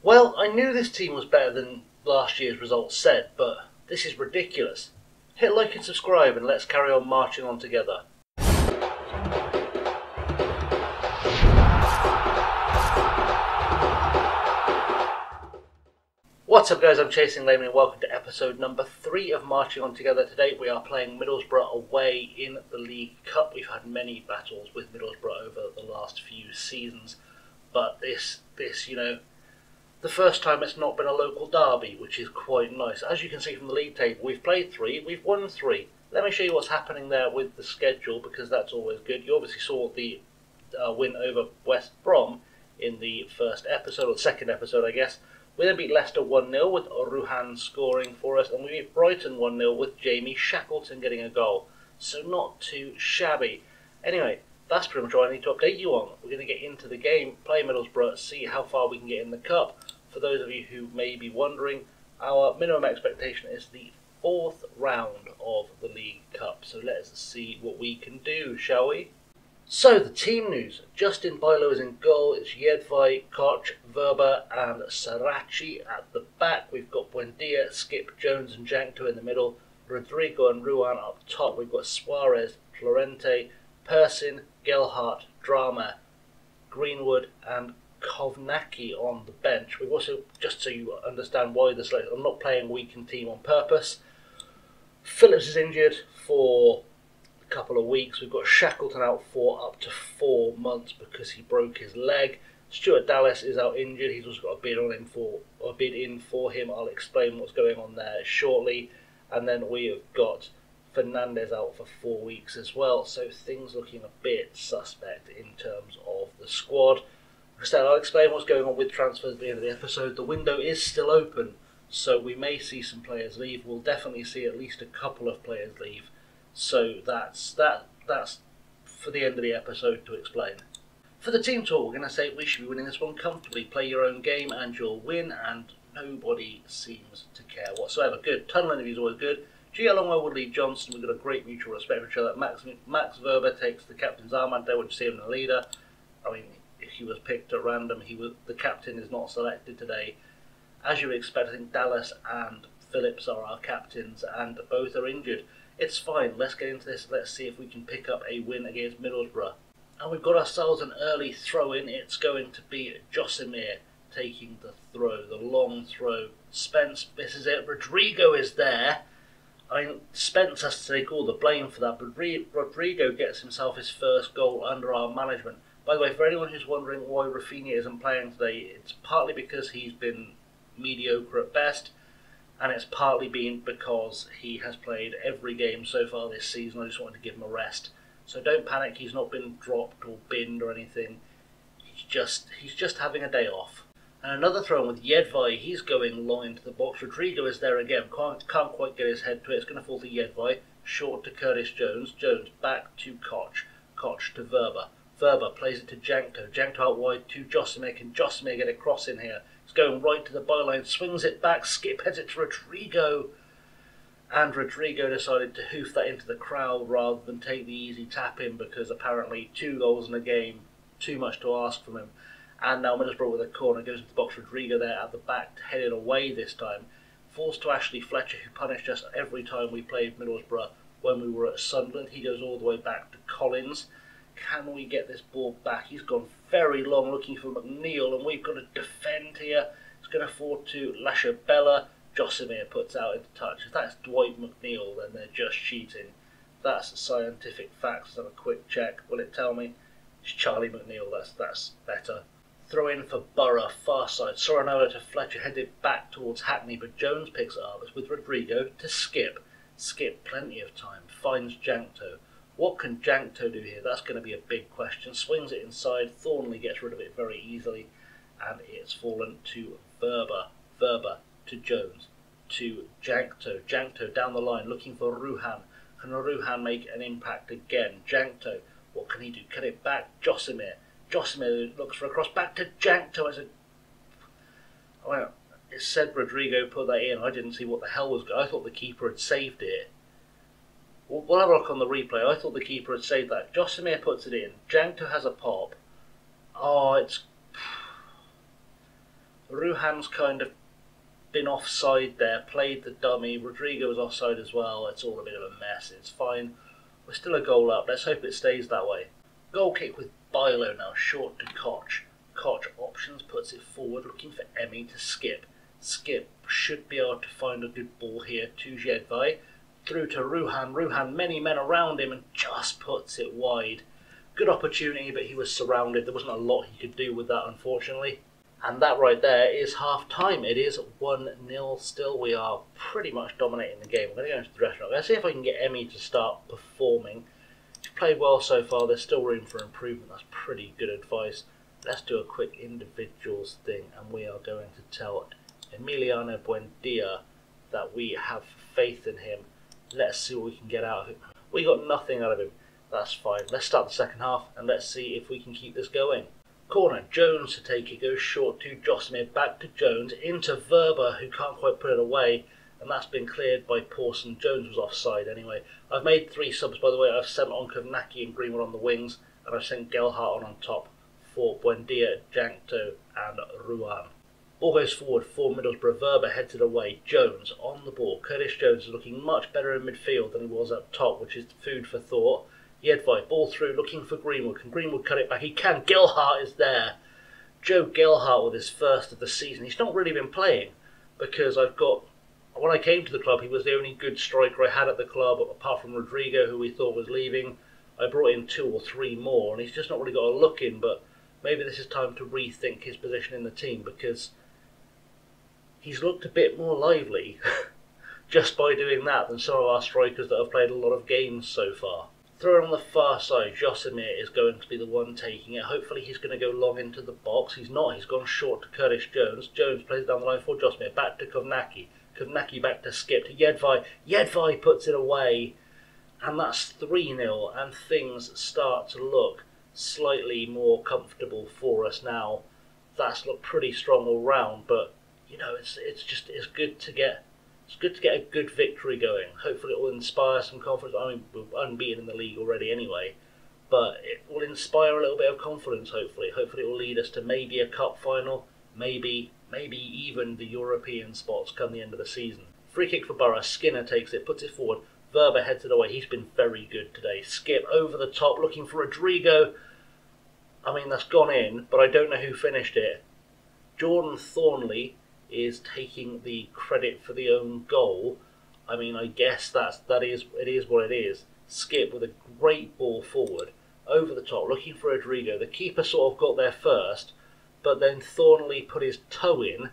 Well, I knew this team was better than last year's results said, but this is ridiculous. Hit like and subscribe and let's carry on marching on together. What's up guys, I'm ChasingLamely and welcome to episode number 3 of Marching On Together. Today we are playing Middlesbrough away in the League Cup. We've had many battles with Middlesbrough over the last few seasons, but this, the first time it's not been a local derby, which is quite nice. As you can see from the league table, we've played 3, we've won 3. Let me show you what's happening there with the schedule, because that's always good. You obviously saw the win over West Brom in the first episode, or the second episode I guess. We then beat Leicester 1-0 with Ruhan scoring for us, and we beat Brighton 1-0 with Jamie Shackleton getting a goal. So not too shabby. Anyway, that's pretty much all I need to update you on. We're going to get into the game, play Middlesbrough, see how far we can get in the Cup. For those of you who may be wondering, our minimum expectation is the 4th round of the League Cup. So let's see what we can do, shall we? So, the team news. Justin Bilo is in goal. It's Jedvaj, Koch, Verba and Sarachi at the back. We've got Buendia, Skip, Jones and Jankto in the middle. Rodrigo and Ruan up top. We've got Suarez, Florente, Persin, Gelhardt, Drama, Greenwood and Kovnacki on the bench. We've also, just so you understand why this, I'm not playing weakened team on purpose. Phillips is injured for couple of weeks. We've got Shackleton out for up to 4 months because he broke his leg. Stuart Dallas is out injured. He's also got a bid in for him. I'll explain what's going on there shortly. And then we have got Fernandez out for 4 weeks as well. So things looking a bit suspect in terms of the squad. Instead, I'll explain what's going on with transfers at the end of the episode. The window is still open, so we may see some players leave. We'll definitely see at least a couple of players leave. So that's for the end of the episode to explain. For the team talk, we're going to say we should be winning this one comfortably. Play your own game and you'll win, and nobody seems to care whatsoever. Good. Tunnel interview is always good. G. Longwell would lead Johnson. We've got a great mutual respect for each other. Max Verba takes the captain's armband there, which you see him the leader. I mean, if he was picked at random, the captain is not selected today. As you would expect, I think Dallas and Phillips are our captains, and both are injured. It's fine, let's get into this, let's see if we can pick up a win against Middlesbrough. And we've got ourselves an early throw-in. It's going to be Josimir taking the throw, the long throw. Spence misses it, Rodrigo is there. I mean, Spence has to take all the blame for that, but Rodrigo gets himself his first goal under our management. By the way, for anyone who's wondering why Rafinha isn't playing today, it's partly because he's been mediocre at best, and it's partly been because he has played every game so far this season. I just wanted to give him a rest. So don't panic, he's not been dropped or binned or anything. He's just having a day off. And another throw in with Jedvaj, he's going long into the box. Rodrigo is there again, can't quite get his head to it. It's going to fall to Jedvaj, short to Curtis Jones. Jones back to Koch. Koch to Verba. Verba plays it to Jankto. Jankto out wide to Josimir. Can Josimir get a cross in here? It's going right to the byline, swings it back, Skip heads it to Rodrigo. And Rodrigo decided to hoof that into the crowd rather than take the easy tap in, because apparently 2 goals in a game, too much to ask from him. And now Middlesbrough with a corner, goes into the box. Rodrigo there at the back, headed away this time. Falls to Ashley Fletcher, who punished us every time we played Middlesbrough when we were at Sunderland. He goes all the way back to Collins. Can we get this ball back? He's gone very long looking for McNeil, and we've got to defend here. It's going to fall to Lashabella. Josimir puts out into touch. If that's Dwight McNeil, then they're just cheating. That's scientific facts. Let's have a quick check. Will it tell me? It's Charlie McNeil. That's better. Throw in for Borough, far side. Sorinola to Fletcher, headed back towards Hackney, but Jones picks it up. It's with Rodrigo to Skip. Skip, plenty of time. Finds Jankto. What can Jankto do here? That's going to be a big question. Swings it inside. Thornley gets rid of it very easily. And it's fallen to Verba. Verba to Jones. To Jankto. Jankto down the line looking for Ruhan. Can Ruhan make an impact again? Jankto. What can he do? Cut it back. Josimir. Josimir looks for a cross. Back to Jankto. Well, it said Rodrigo put that in. I didn't see what the hell was going on. I thought the keeper had saved it. We'll have a look on the replay. I thought the keeper had saved that. Josimir puts it in. Jankto has a pop. Oh, it's... Ruhan's kind of been offside there, played the dummy. Rodrigo was offside as well. It's all a bit of a mess. It's fine. We're still a goal up. Let's hope it stays that way. Goal kick with Bilo now, short to Koch. Koch options, puts it forward, looking for Emmy to Skip. Skip should be able to find a good ball here to Jedvai. Through to Ruhan. Ruhan, many men around him, and just puts it wide. Good opportunity, but he was surrounded. There wasn't a lot he could do with that, unfortunately. And that right there is half time. It is 1-0 still. We are pretty much dominating the game. I'm going to go into the dressing room. Let's see if I can get Emmy to start performing. He's played well so far. There's still room for improvement. That's pretty good advice. Let's do a quick individuals thing, and we are going to tell Emiliano Buendia that we have faith in him. Let's see what we can get out of him. We got nothing out of him. That's fine. Let's start the second half, and let's see if we can keep this going. Corner, Jones to take it, goes short to Josimir, back to Jones, into Verba, who can't quite put it away, and that's been cleared by Pawson. Jones was offside anyway. I've made 3 subs, by the way. I've sent on Kovnacki and Greenwood on the wings, and I've sent Gelhardt on top for Buendia, Jankto and Ruan. Ball goes forward for Middlesbrough. Verba heads it away. Jones on the ball. Curtis Jones is looking much better in midfield than he was up top, which is food for thought. Jedvai, ball through, looking for Greenwood. Can Greenwood cut it back? He can. Gelhardt is there. Joe Gelhardt with his first of the season. He's not really been playing because when I came to the club, he was the only good striker I had at the club, apart from Rodrigo, who we thought was leaving. I brought in 2 or 3 more, and he's just not really got a look in, but maybe this is time to rethink his position in the team because he's looked a bit more lively just by doing that than some of our strikers that have played a lot of games so far. Throw it on the far side. Josimir is going to be the one taking it. Hopefully he's going to go long into the box. He's not. He's gone short to Curtis Jones. Jones plays it down the line for Josimir. Back to Kovnacki. Kovnacki back to Skip to Jedvai. Jedvai puts it away. And that's 3-0. And things start to look slightly more comfortable for us now. That's looked pretty strong all round. But, you know, it's good to get... It's good to get a good victory going. Hopefully it will inspire some confidence. I mean, we're unbeaten in the league already anyway. But it will inspire a little bit of confidence, hopefully. Hopefully it will lead us to maybe a cup final. Maybe even the European spots come the end of the season. Free kick for Borough. Skinner takes it, puts it forward. Verba heads it away. He's been very good today. Skip over the top, looking for Rodrigo. I mean, that's gone in, but I don't know who finished it. Jordan Thornley is taking the credit for the own goal. I mean, I guess it is what it is. Skip with a great ball forward, over the top, looking for Rodrigo. The keeper sort of got there first, but then Thornley put his toe in,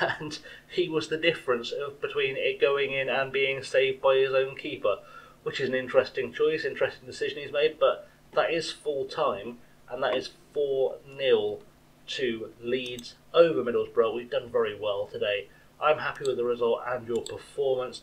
and he was the difference between it going in and being saved by his own keeper, which is an interesting choice, interesting decision he's made, but that is full time, and that is 4-0 to Leeds over Middlesbrough. We've done very well today. I'm happy with the result and your performance.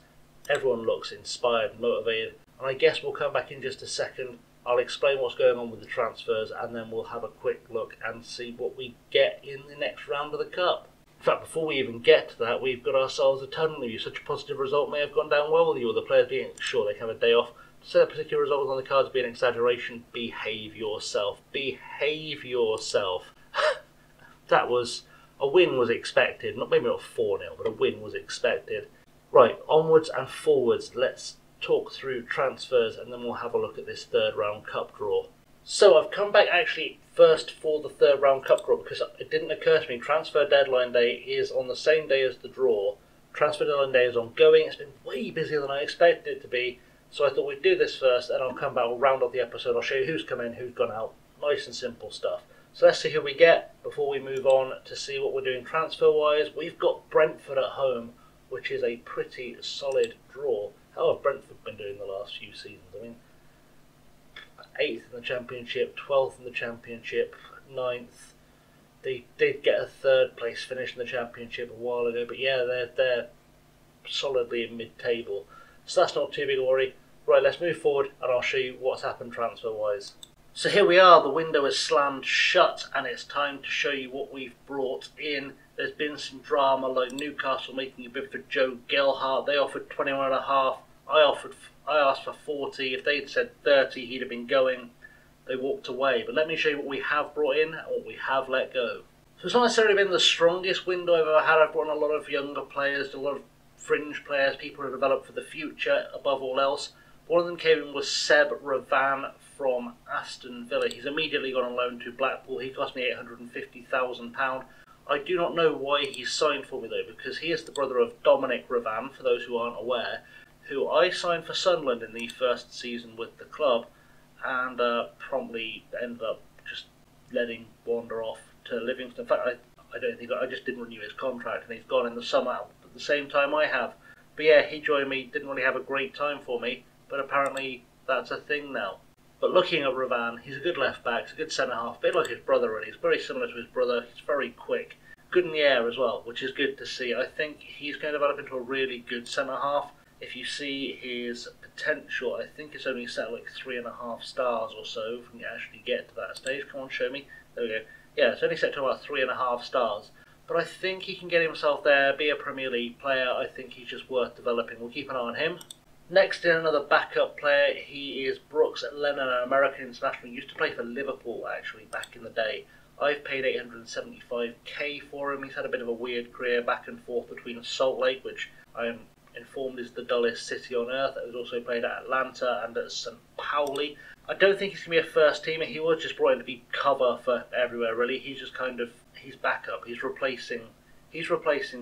Everyone looks inspired and motivated. And I guess we'll come back in just a second. I'll explain what's going on with the transfers and then we'll have a quick look and see what we get in the next round of the Cup. In fact, before we even get to that, we've got ourselves a tunnel review. Such a positive result may have gone down well with you, or the players being sure they can have a day off. To say that particular result was on the cards be an exaggeration, behave yourself. Behave yourself. That was... a win was expected. Maybe not 4-0, but a win was expected. Right, onwards and forwards. Let's talk through transfers and then we'll have a look at this third round cup draw. So I've come back actually first for the third round cup draw because it didn't occur to me transfer deadline day is on the same day as the draw. Transfer deadline day is ongoing. It's been way busier than I expected it to be. So I thought we'd do this first and I'll come back, we'll round off the episode. I'll show you who's come in, who's gone out. Nice and simple stuff. So let's see who we get before we move on to see what we're doing transfer-wise. We've got Brentford at home, which is a pretty solid draw. How have Brentford been doing the last few seasons? I mean, 8th in the Championship, 12th in the Championship, 9th. They did get a 3rd place finish in the Championship a while ago, but yeah, they're solidly in mid-table. So that's not too big a worry. Right, let's move forward and I'll show you what's happened transfer-wise. So here we are, the window is slammed shut and it's time to show you what we've brought in. There's been some drama like Newcastle making a bid for Joe Gelhardt. They offered 21.5. I asked for 40. If they'd said 30, he'd have been going. They walked away. But let me show you what we have brought in and what we have let go. So it's not necessarily been the strongest window I've ever had. I've brought in a lot of younger players, a lot of fringe players, people who develop for the future above all else. One of them came in was Seb Ravan from Aston Villa. He's immediately gone on loan to Blackpool. He cost me £850,000. I do not know why he's signed for me though, because he is the brother of Dominic Ravan, for those who aren't aware, who I signed for Sunderland in the first season with the club, and promptly ended up just letting wander off to Livingston. In fact, I just didn't renew his contract, and he's gone in the summer at the same time I have. But yeah, he joined me, didn't really have a great time for me, but apparently that's a thing now. But looking at Ravan, he's a good left back, he's a good centre half, a bit like his brother really. He's very similar to his brother, he's very quick, good in the air as well, which is good to see. I think he's going to develop into a really good centre half. If you see his potential, I think it's only set at like 3.5 stars or so, if we can actually get to that stage. Come on, show me. There we go. Yeah, it's only set to about 3.5 stars. But I think he can get himself there, be a Premier League player. I think he's just worth developing. We'll keep an eye on him. Next in, another backup player. He is Brooks Lennon, an American international. He used to play for Liverpool, actually, back in the day. I've paid $875k for him. He's had a bit of a weird career back and forth between Salt Lake, which I am informed is the dullest city on earth. He's also played at Atlanta and at St. Pauli. I don't think he's going to be a first teamer. He was just brought in to be cover for everywhere, really. He's just kind of, he's backup. He's replacing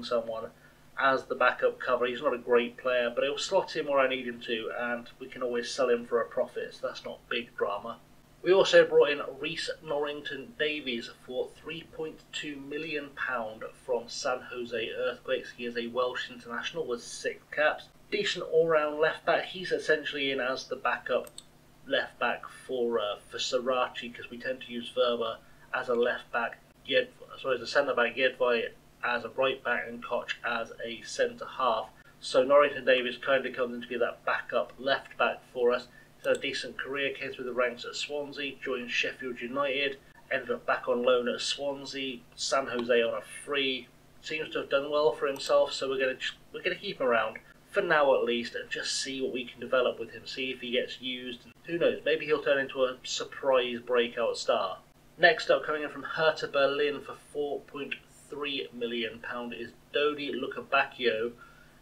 someone as the backup cover. He's not a great player, but he'll slot in where I need him to, and we can always sell him for a profit, so that's not big drama. We also brought in Rhys Norrington Davies for £3.2 million from San Jose Earthquakes. He is a Welsh international with 6 caps. Decent all-round left-back. He's essentially in as the backup left-back for Sarachi, because we tend to use Verba as a left-back, as a centre-back, Jedvai as a right-back, and Koch as a centre-half. So Norrington Davies kind of comes in to be that backup left-back for us. He's had a decent career, came through the ranks at Swansea, joined Sheffield United, ended up back on loan at Swansea, San Jose on a free. Seems to have done well for himself, so we're gonna keep him around for now at least, and just see what we can develop with him. See if he gets used. Who knows? Maybe he'll turn into a surprise breakout star. Next up, coming in from Hertha Berlin for £4.3 million is Dodie Luca Bacchio,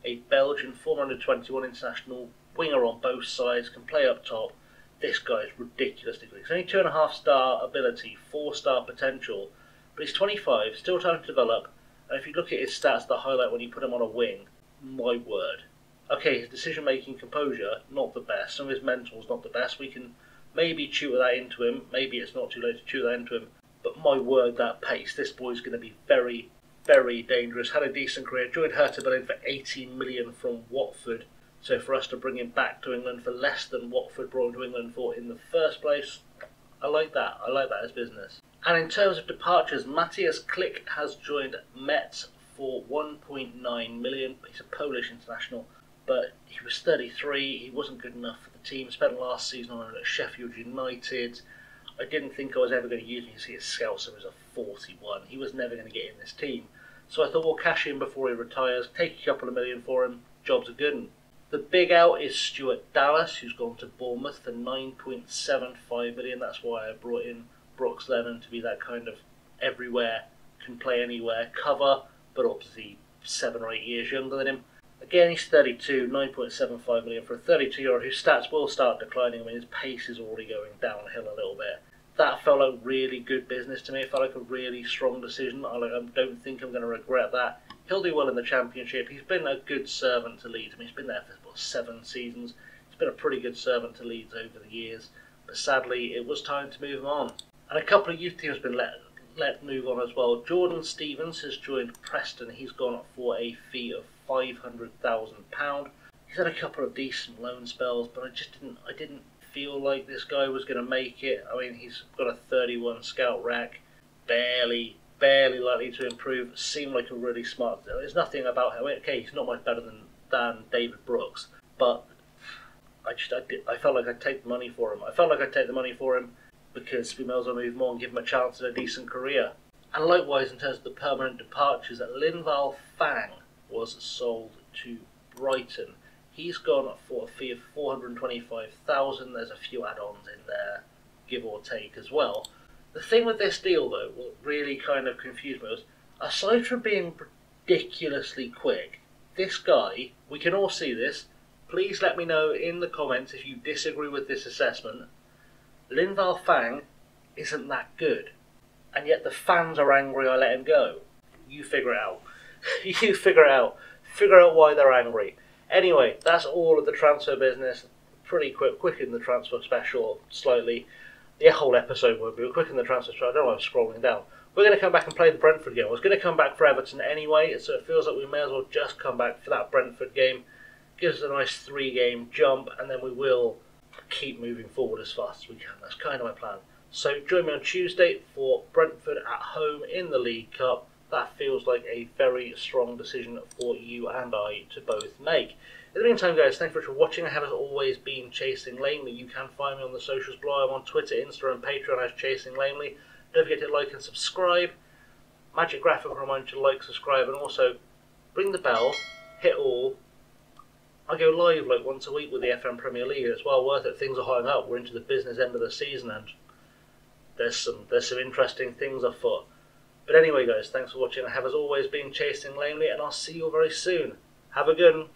a Belgian former under-21 international, winger on both sides, can play up top. This guy is ridiculously good. He's only 2.5 star ability, 4-star potential, but he's 25, still time to develop. And if you look at his stats that highlight when you put him on a wing, my word. Okay, his decision-making composure, not the best. Some of his mental's not the best. We can maybe tutor that into him. Maybe it's not too late to tutor that into him. But my word, that pace. This boy's going to be very, very dangerous. Had a decent career. Joined Hertha Berlin for $18 million from Watford. So for us to bring him back to England for less than Watford brought him to England for in the first place, I like that. I like that as business. And in terms of departures, Matthias Klich has joined Metz for $1.9 million. He's a Polish international, but he was 33. He wasn't good enough for the team. Spent last season on at Sheffield United. I didn't think I was ever going to use him. You see his Scouser was a 41. He was never going to get in this team. So I thought we'll cash in before he retires, take a couple of million for him. Jobs are good. The big out is Stuart Dallas, who's gone to Bournemouth for $9.75 million. That's why I brought in Brooks Lennon to be that kind of everywhere, can play anywhere cover, but obviously 7 or 8 years younger than him. Again, he's 32, $9.75 million for a 32-year-old whose stats will start declining. I mean, his pace is already going downhill a little bit. That felt like really good business to me. It felt like a really strong decision. I don't think I'm going to regret that. He'll do well in the Championship. He's been a good servant to Leeds. I mean, he's been there for 7 seasons. He's been a pretty good servant to Leeds over the years. But sadly, it was time to move him on. And a couple of youth teams have been let move on as well. Jordan Stevens has joined Preston. He's gone for a fee of £500,000. He's had a couple of decent loan spells, but I didn't feel like this guy was going to make it. I mean, he's got a 31 scout rack, barely likely to improve. Seemed like a really smart. There's nothing about him. Okay, he's not much better than David Brooks, but I felt like I'd take the money for him. Because we may as well move him on and give him a chance at a decent career. And likewise, in terms of the permanent departures, that Linval Fang was sold to Brighton. He's gone for a fee of $425,000. There's a few add-ons in there, give or take as well. The thing with this deal, though, what really kind of confused me was, aside from being ridiculously quick, this guy, we can all see this, please let me know in the comments if you disagree with this assessment. Linval Fang isn't that good, and yet the fans are angry I let him go. You figure it out. You figure it out. Figure out why they're angry. Anyway, that's all of the transfer business. Pretty quick in the transfer special, slightly. The whole episode won't be quick in the transfer special. I don't know why I'm scrolling down. We're going to come back and play the Brentford game. I was going to come back for Everton anyway, so it feels like we may as well just come back for that Brentford game. Gives us a nice 3-game jump, and then we will keep moving forward as fast as we can. That's kind of my plan. So join me on Tuesday for Brentford at home in the League Cup. That feels like a very strong decision for you and I to both make. In the meantime, guys, thank you for watching. I have, as always, been Chasing Lamely. You can find me on the socials below. I'm on Twitter, Insta, and Patreon as Chasing Lamely. Don't forget to like and subscribe. Magic Graphic will remind you to like, subscribe, and also ring the bell, hit all. I go live like once a week with the FM Premier League. It's well worth it. Things are hotting up. We're into the business end of the season, and there's some interesting things afoot. But anyway, guys, thanks for watching. I have, as always, been Chasing Lamely, and I'll see you very soon. Have a good one.